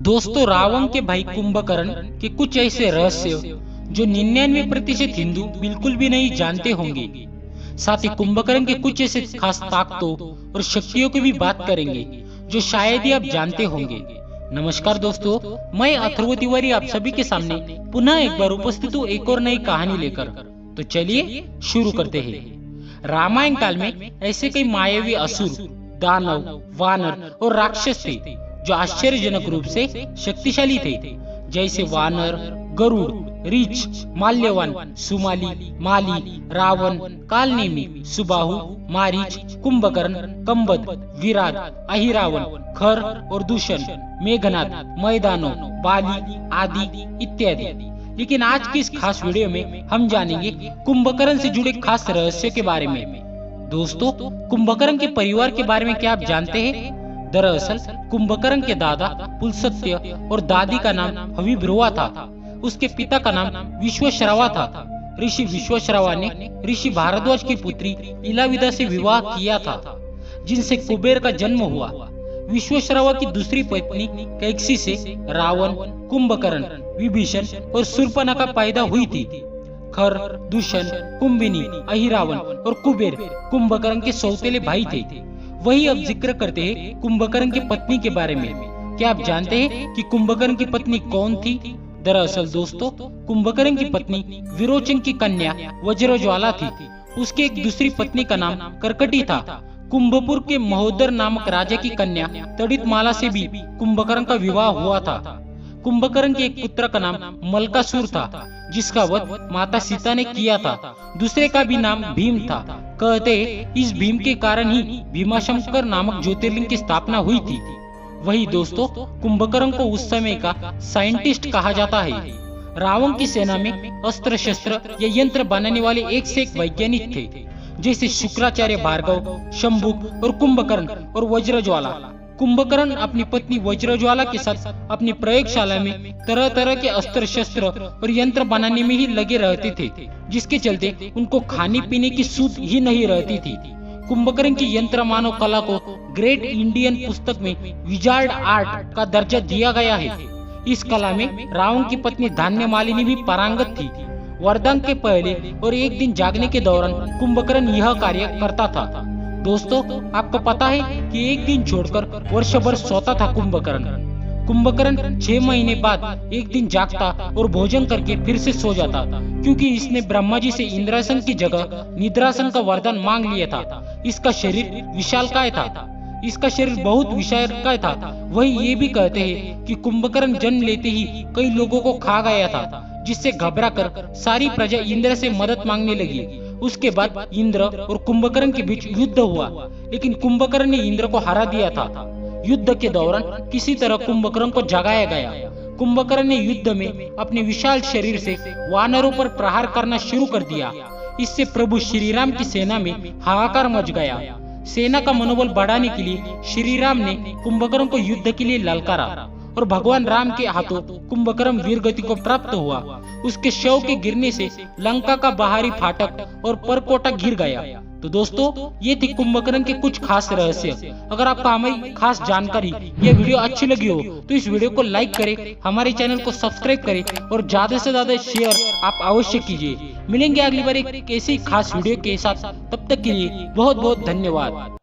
दोस्तों, रावण के भाई कुंभकर्ण के कुछ ऐसे रहस्य जो 99% हिंदू बिल्कुल भी नहीं जानते होंगे। साथ ही कुंभकर्ण के कुछ ऐसे खास ताकतों और शक्तियों की भी बात करेंगे जो शायद ही आप जानते होंगे। नमस्कार दोस्तों, मैं अथर्व तिवारी आप सभी के सामने पुनः एक बार उपस्थित हूँ एक और नई कहानी लेकर। तो चलिए शुरू करते हैं। रामायण काल में ऐसे कई मायावी असुर, दानव, वानर और राक्षस थे जो आश्चर्यजनक रूप से शक्तिशाली थे, जैसे वानर, गरुड़, रीछ, माल्यवान, सुमाली, माली, रावण, कालनेमी, सुबाहु, मारीच, कुंभकर्ण, कंबद, विराट, अहिरावण, खर और दूषण, मेघनाद, मैदानो, बाली आदि इत्यादि। लेकिन आज की इस खास वीडियो में हम जानेंगे कुंभकर्ण से जुड़े खास रहस्य के बारे में। दोस्तों, कुंभकर्ण के परिवार के बारे में क्या आप जानते हैं? दरअसल कुंभकर्ण के दादा पुलस्त्य और दादी का नाम हविभ्रुवा था। उसके पिता का नाम विश्वश्रवा था। ऋषि विश्वश्रवा ने ऋषि भारद्वाज की पुत्री इलाविदा से विवाह किया था, जिनसे कुबेर का जन्म हुआ। विश्वश्रवा की दूसरी पत्नी कैकसी से रावण, कुंभकर्ण, विभीषण और शूर्पणखा पैदा हुई थी। खर, दूषण, कुंभिनी, अहिरावण और कुबेर कुंभकर्ण के सौतेले भाई थे। वही अब जिक्र करते हैं कुंभकर्ण की पत्नी के बारे में। क्या आप जानते हैं कि कुंभकर्ण की पत्नी कौन थी? दरअसल दोस्तों, कुंभकर्ण की पत्नी विरोचन की कन्या वज्रज्वाला थी। उसकी एक दूसरी पत्नी का नाम कर्कटी था। कुंभपुर के महोदर नामक राजा की कन्या तड़ितमाला से भी कुंभकर्ण का विवाह हुआ था। कुंभकर्ण के एक पुत्र का नाम मलकासुर था, जिसका वध माता सीता ने किया था। दूसरे का भी नाम भीम था। कहते इस भीम के कारण ही भीमाशंकर नामक ज्योतिर्लिंग की स्थापना हुई थी। वही दोस्तों, कुंभकर्ण को उस समय का साइंटिस्ट कहा जाता है। रावण की सेना में अस्त्र शस्त्र या यंत्र बनाने वाले एक से एक वैज्ञानिक थे, जैसे शुक्राचार्य भार्गव, शंभुक और कुंभकर्ण और वज्रज्वाला। कुंभकर्ण अपनी पत्नी वज्रज्वाला के साथ अपनी प्रयोगशाला में तरह तरह के अस्त्र शस्त्र और यंत्र बनाने में ही लगे रहते थे, जिसके चलते उनको खाने पीने की सूध ही नहीं रहती थी। कुंभकर्ण की यंत्र मानव कला को ग्रेट इंडियन पुस्तक में विजार्ड आर्ट का दर्जा दिया गया है। इस कला में रावण की पत्नी धान्य मालिनी भी पारंगत थी। वरदान के पहले और एक दिन जागने के दौरान कुंभकर्ण यह कार्य करता था। दोस्तों, आपको पता है कि एक दिन छोड़कर वर्ष भर सोता था कुंभकर्ण। कुंभकर्ण 6 महीने बाद एक दिन जागता और भोजन करके फिर से सो जाता, क्योंकि इसने ब्रह्मा जी से इंद्रासन की जगह निद्रासन का वरदान मांग लिया था। इसका शरीर विशालकाय था। इसका शरीर बहुत विशालकाय था। वही ये भी कहते हैं कि कुंभकर्ण जन्म लेते ही कई लोगों को खा गया था, जिससे घबराकर सारी प्रजा इंद्र से मदद मांगने लगी। उसके बाद इंद्र और कुंभकर्ण के बीच युद्ध हुआ, लेकिन कुंभकर्ण ने इंद्र को हरा दिया था। युद्ध के दौरान किसी तरह कुंभकर्ण को जगाया गया। कुंभकर्ण ने युद्ध में अपने विशाल शरीर से वानरों पर प्रहार करना शुरू कर दिया। इससे प्रभु श्री राम की सेना में हाहाकार मच गया। सेना का मनोबल बढ़ाने के लिए श्री राम ने कुंभकर्ण को युद्ध के लिए ललकारा और भगवान राम के हाथों कुंभकर्ण वीर गति को प्राप्त हुआ। उसके शव के गिरने से लंका का बाहरी फाटक और परकोटा गिर गया। तो दोस्तों, ये थी कुंभकर्ण के कुछ खास रहस्य। अगर आपको हमारी खास जानकारी या वीडियो अच्छी लगी हो तो इस वीडियो को लाइक करें, हमारे चैनल को सब्सक्राइब करें और ज्यादा से ज्यादा शेयर आप अवश्य कीजिए। मिलेंगे अगली बार एक ऐसी खास वीडियो के साथ। तब तक के लिए बहुत बहुत धन्यवाद।